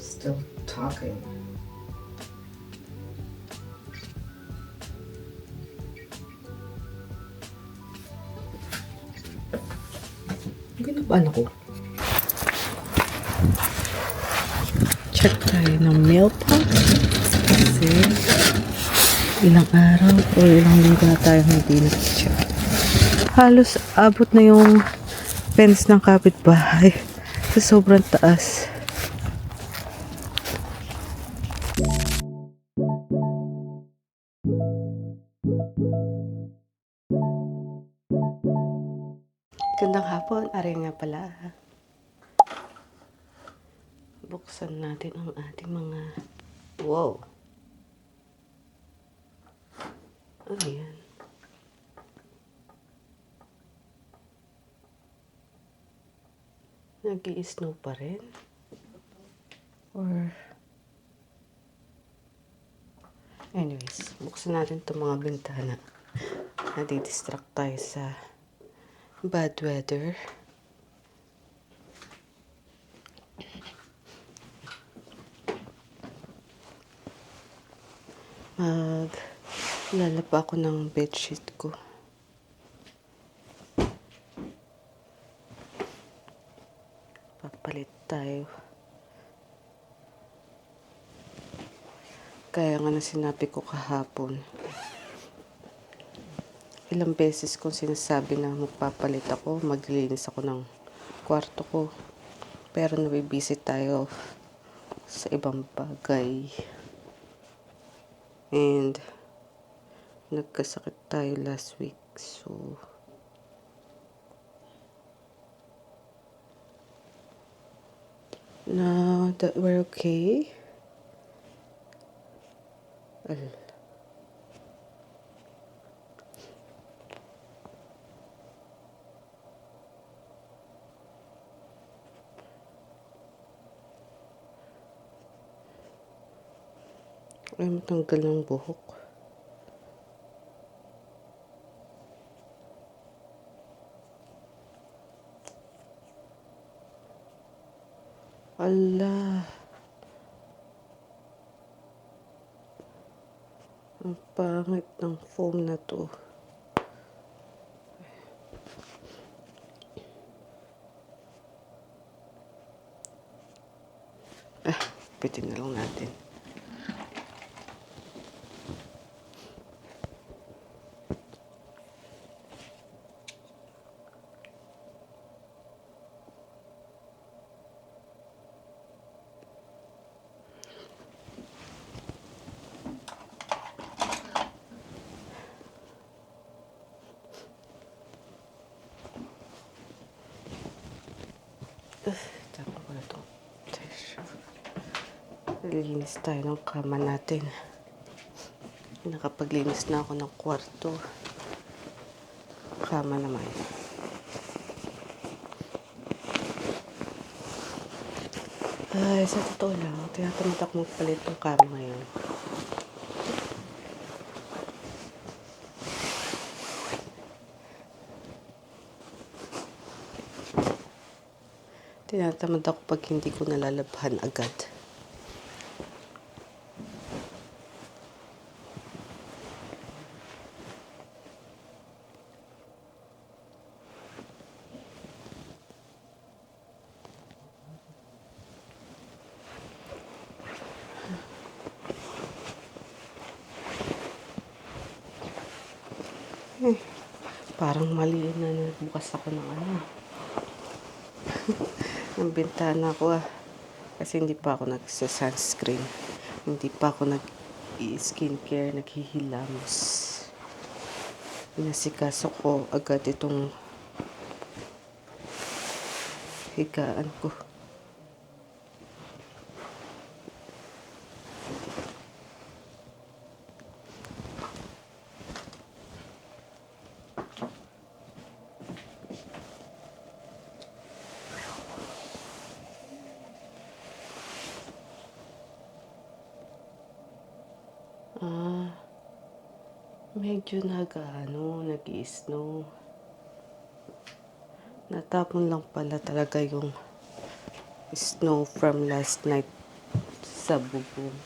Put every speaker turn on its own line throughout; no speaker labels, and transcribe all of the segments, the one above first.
Still talking. Ginaban ako. Check tayo ng mail pot. Kasi ilang araw o ilang linggo na tayo hindi nag-check. Halos abot na yung fence ng kapitbahay sa sobrang taas. Gandang hapon, ari nga pala. Buksan natin ang ating mga... Wow! Ano yan? Nag-i-snow pa rin? Or... Anyways, buksan natin itong mga bintana. Nadi-distract tayo sa bad weather. Lalapa ako ng bedsheet ko. Papalit tayo. Kaya nga na sinabi ko kahapon. Ilang beses kong sinasabi na magpapalit ako, maglilinis ako ng kwarto ko. Pero nabibisi tayo sa ibang bagay. And nagkasakit tayo last week. So, now that we're okay, ay matanggal ng buhok. Ala, ang pangit ng foam na to. Pitin na lang natin. Tama ko na ito. Linis tayo ng kama natin. Nakapaglinis na ako ng kwarto. Kama naman. Ay, sa totoo lang, tinatamad ako magpalit ng kama ngayon. Tinatamad ako pag hindi ko nalalabhan agad. Parang mali na nagbukas ako ng ng bintana ko Kasi hindi pa ako nagsa-sunscreen. Hindi pa ako nag-skincare, naghihilamos. Inasikaso ko agad itong higaan ko. Medyo nag-i-snow. Natapon lang pala talaga yung snow from last night sa bubong.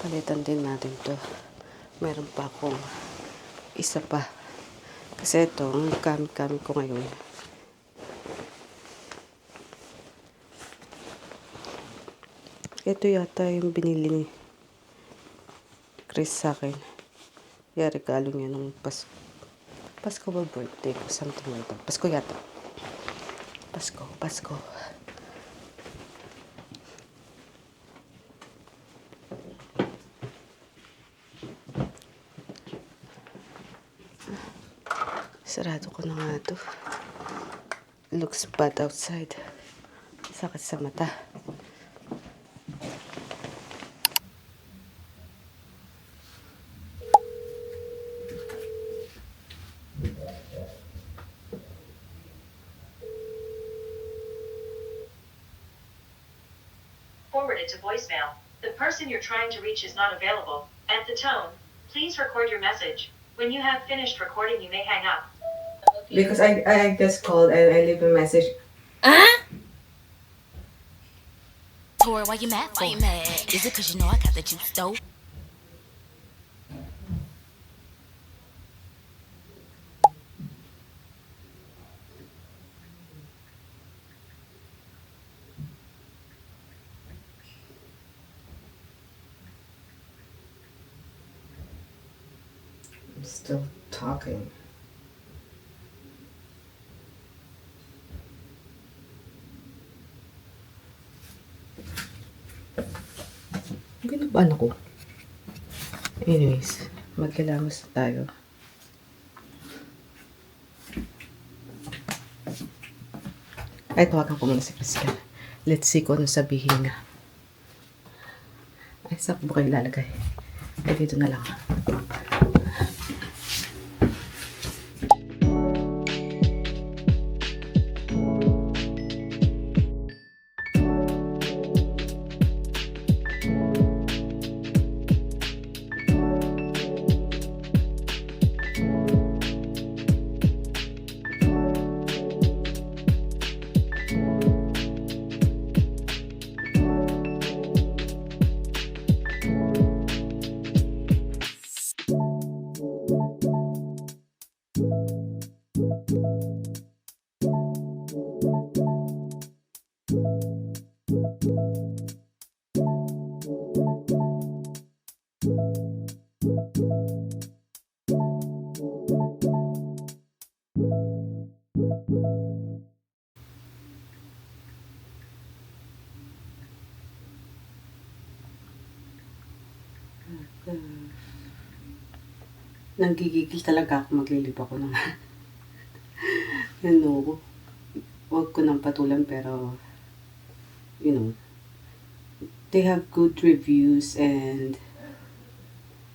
Palitan din natin to. Meron pa akong isa pa. Kasi ito, ang gamit-gamit ko ngayon. Ito yata yung binili ni Chris sa akin. Kaya regalo niya nung Pasko ba birthday ko? Something like that. Pasko yata. Pasko. Sarado ko na nga ito. Looks bad outside. Sakit sa mata.
Forwarded to voicemail. The person you're trying to reach is not available. At the tone, please record your message. When you have finished recording, you may hang up.
Because I just called and I leave a message.
Tori, why you mad for? Is it cause you know I got the juice though?
I'm still talking. Ginabahan ako. Anyways, magkilamos na tayo. Ay, tawagan ko muna si Priscilla. Let's see kung ano sabihin nga. Ay, saan ko ba kayo lalagay? Ay, dito na lang. Nanggigigil talaga ako, maglilib ako ng ano, huwag ko nang patulan pero you know, they have good reviews and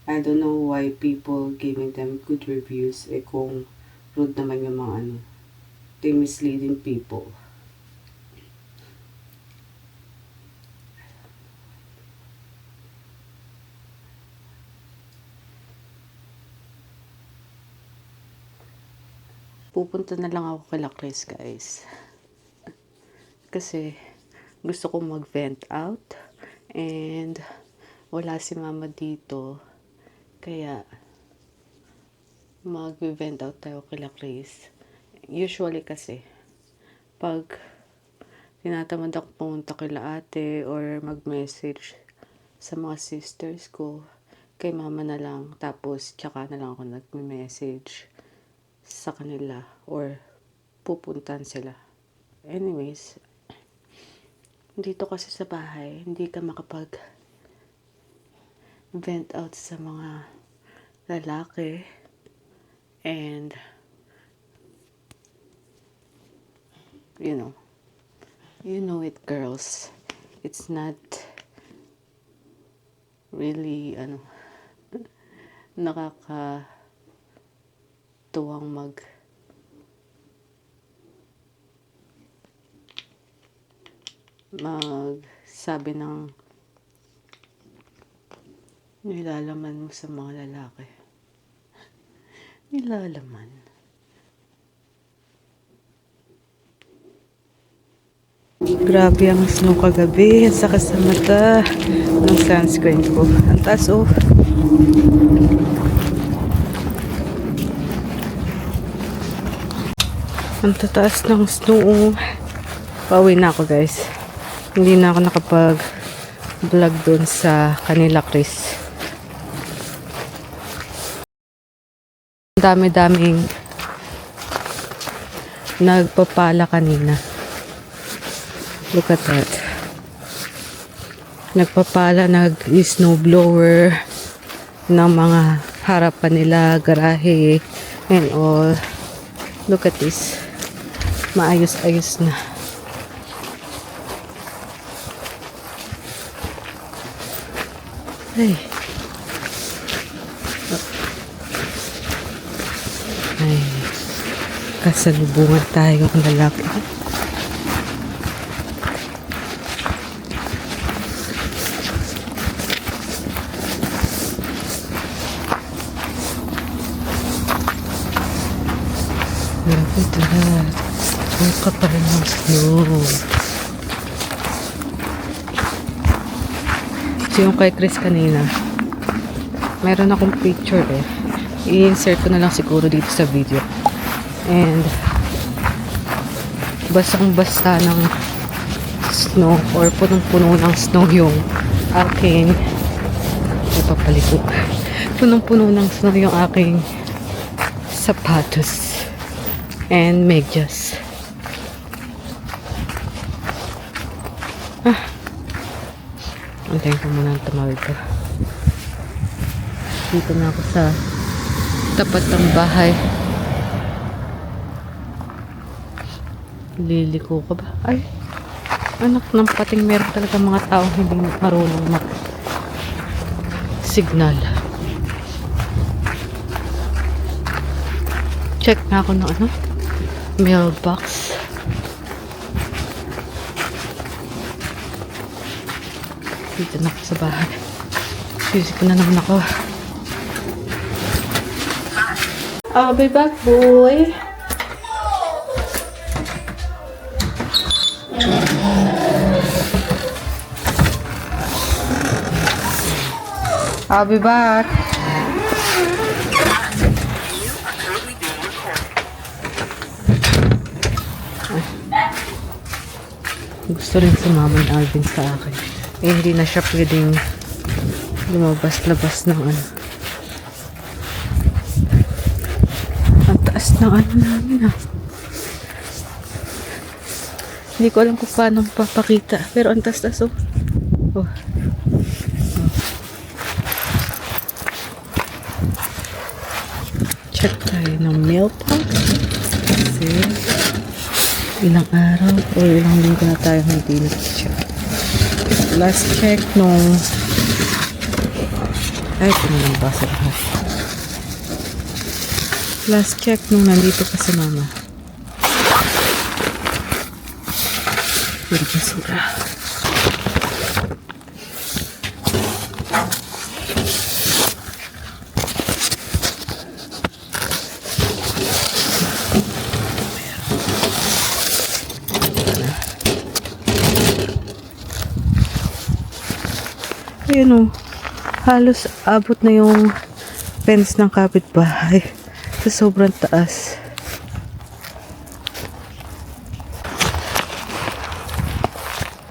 I don't know why people giving them good reviews kung rude naman yung mga ano, they misleading people. Pupunta na lang ako kay Chris, guys. Kasi gusto kong mag-vent out and wala si mama dito. Kaya mag-vent out tayo kay Chris. Usually kasi pag tinatamad ako pumunta kay ate or mag-message sa mga sisters ko, kay mama na lang. Tapos tsaka na lang ako nag-message sa kanila or pupuntan sila. Anyways, dito kasi sa bahay, hindi ka makapag vent out sa mga lalaki and You know it, girls. It's not really, nakakatuwang magsabi ng nilalaman mo sa mga lalaki. Nilalaman. Grabe ang snow kagabi. Ang sakit sa mata ng sunscreen ko. Ang taas, oh. Ang tataas ng snow, oh. Pauwi na ako, guys. Hindi na ako nakapag-vlog doon sa kanila, Chris. Ang dami-daming nagpapala kanina. Look at that. Nagpapala, nag-snowblower ng mga harapan nila, garahe, and all. Look at this. Maayos-ayos na. Ay. Ay. Kasalubungan tayo ng lalaki. Grabe lahat. Ang kapal ng snow. So yung kay Chris kanina, meron akong picture eh. I-insert ko na lang siguro dito sa video. And basang-basta ng snow or punong-puno ng snow yung aking ipapaliko. Punong-puno ng snow yung aking sapatos and medyas. Antayin ko muna ang tumawid ko. Dito na ako sa tapat ng bahay. Liliko ka ba? Ay, anak ng pating, meron talaga mga taong hindi marunong mag-signal. Check na ako ng mailbox. Dito na ako sa bahay. Busy ko na naman ako. I'll be back, boy. I'll be back. Gusto rin sumama ni Alvin sa akin. Eh, hindi na siya pwedeng lumabas-labas ng ang taas ng namin Hindi ko alam kung paano papakita. Pero ang taas-taas, oh. Oh. Check tayo ng mailbox. Kasi ilang araw o ilang linggo na tayo hindi nag-check. Last check nung ay, ito na lang basa lahat. Last check nung nandito pa si mama. Pwede basura. Ayun o, halos abot na yung fence ng kapitbahay sa sobrang taas.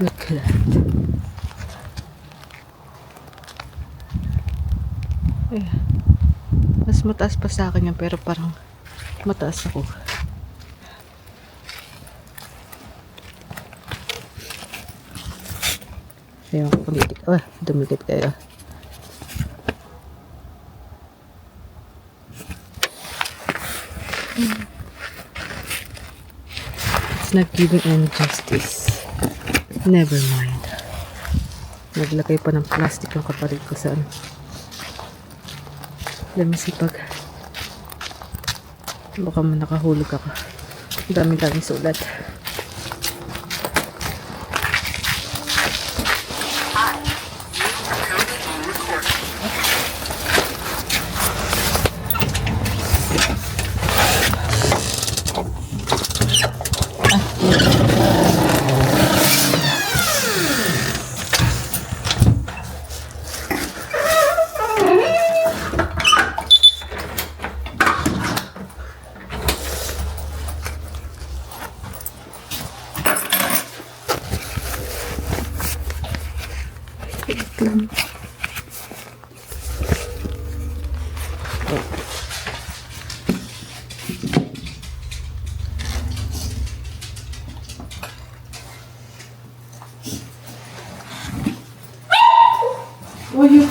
Look at that. Ay, mas mataas pa sa akin yan, pero parang mataas ako. Ayun, pumikit. Oh, dumikit kayo. It's Not giving any justice. Never mind. Naglagay pa ng plastic yung kapatid ko sa ano. Let me see pag baka man nakahulog ako. Dami-dami sulat. Oh, you...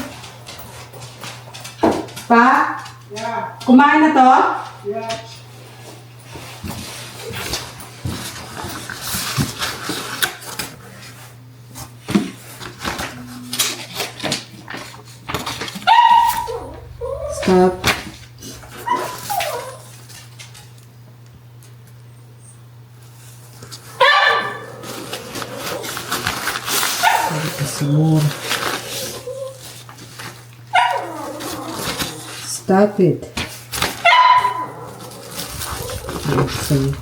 Pa? Yeah. Kumain na to? Yeah. Stop. Stop it. Let's see.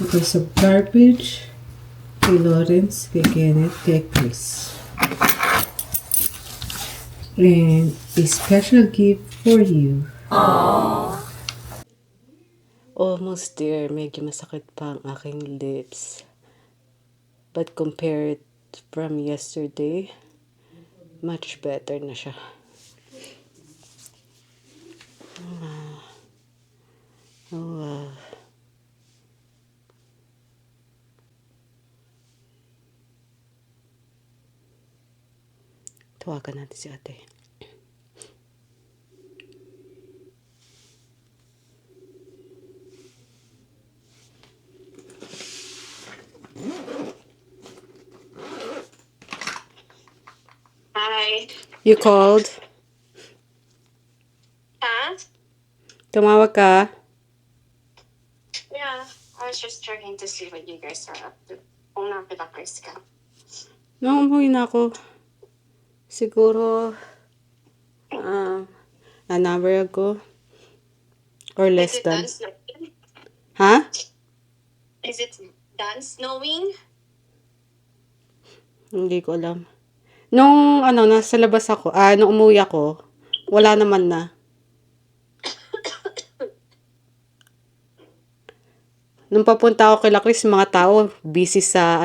Because of garbage, kay Lawrence, kay Kenneth, kay Chris. And a special gift for you. Almost there. Medyo masakit pa ang aking lips. But compared from yesterday, much better na siya. Wow. Tawagan natin si ate.
Hi.
You called?
Huh?
Tumawag ka?
Yeah, I was just checking to see what you guys are up to. Kung napilakris ka.
Nung umuwi na ako. Siguro, an hour ago. Or less
Is it
than.
done snowing?
Ha?
Is it done snowing?
Hindi ko alam. Nung, nasa labas ako, nung umuwi ako, wala naman na. Nung papunta ako kay Lakris, mga tao, busy sa,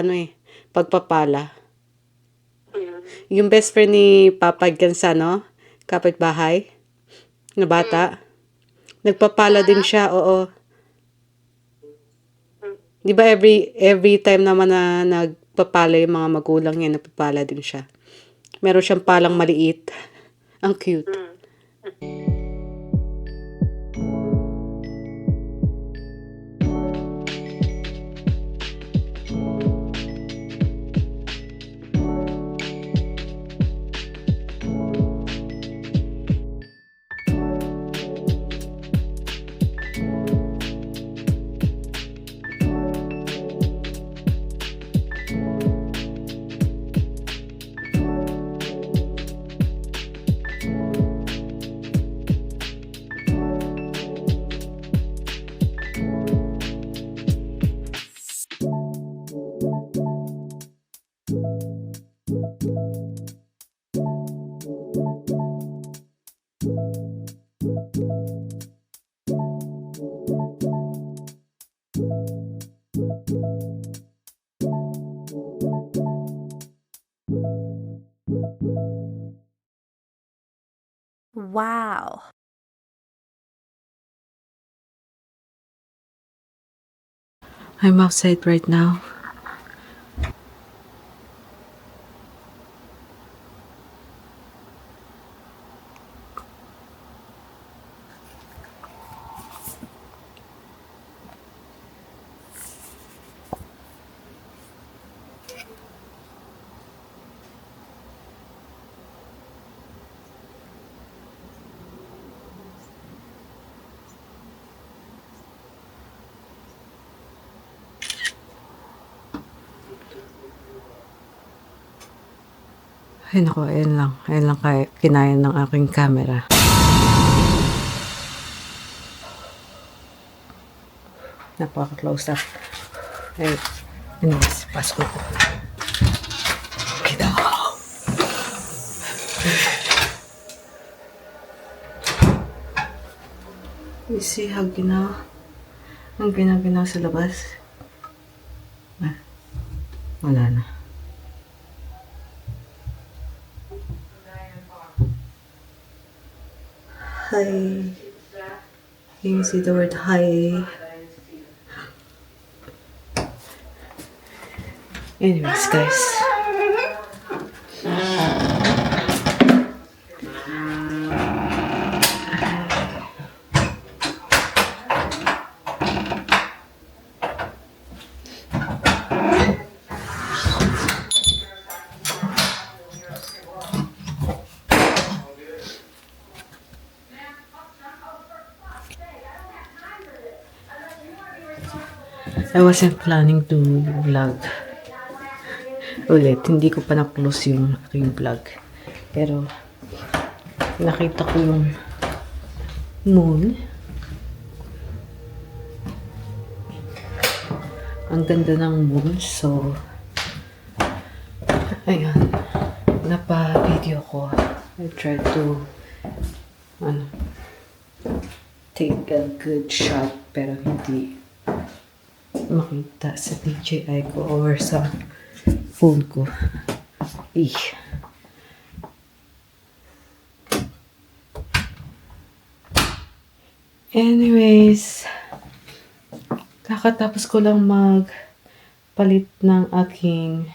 pagpapala. Yung best friend ni Papa Gansano, kapitbahay, na bata, nagpapala din siya, oo. Di ba every time naman na nagpapala yung mga magulang niya, nagpapala din siya. Meron siyang palang maliit. Ang cute.
Wow.
I'm outside right now. Ay nako, ayan lang. Ayan lang kaya, kinaya ng aking camera. Napaka-close up. Ay, anyways, pasok ko. Kita ako. You see how ang ginaw sa labas? Ah, wala na. Hi. Can you see the word hi? Anyways, guys. I wasn't planning to vlog ulit. Hindi ko pa na-close yung aking vlog. Pero, nakita ko yung moon. Ang ganda ng moon. So, ayun. Napa-video ko. I tried to take a good shot. Pero hindi makita sa DJI ko or sa phone ko. Anyways, kakatapos ko lang magpalit ng aking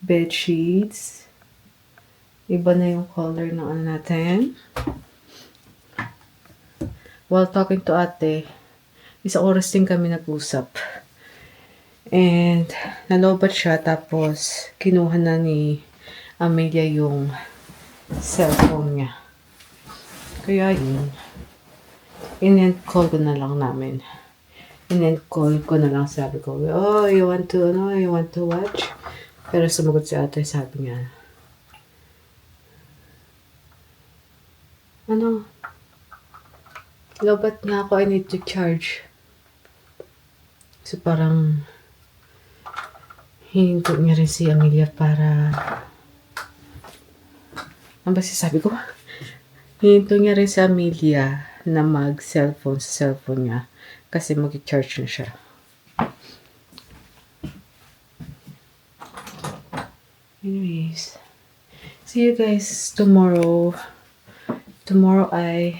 bed sheets. Iba na yung color ng ano natin. While talking to ate, isang oras din kami nag-usap. And, nalobat siya. Tapos, kinuha na ni Amelia yung cellphone niya. Kaya yun. In-end call ko na lang namin. In-end call ko na lang, sabi ko, oh, you want to watch? Pero sumagot si ate, sabi niya, lobat na ako, I need to charge. So, parang hininto niya rin si Amelia para ano ba sabi ko? Hininto niya rin si Amelia na mag-cellphone sa cellphone niya kasi mag-charge na siya. Anyways, see you guys tomorrow. Tomorrow ay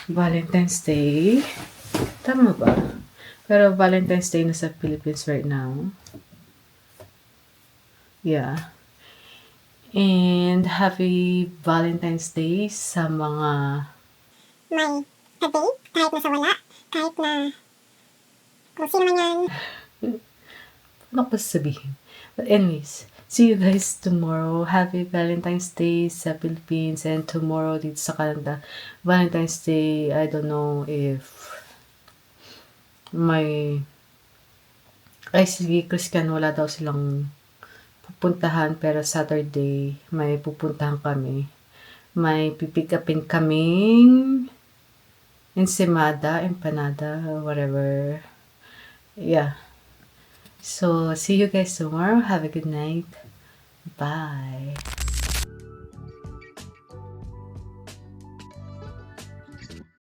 Valentine's Day. Tama ba? Pero Valentine's Day na sa Philippines right now. Yeah. And happy Valentine's Day sa mga
May ka-date, kahit nasa wala, kahit na kung sino man yan.
ano ko sabihin. But anyways, see you guys tomorrow. Happy Valentine's Day sa Philippines and tomorrow dito sa Canada. Valentine's Day, I don't know if sige, Christian, wala daw silang pupuntahan, pero Saturday, may pupuntahan kami. May pipick upin kaming empanada, whatever. Yeah. So, see you guys tomorrow. Have a good night. Bye.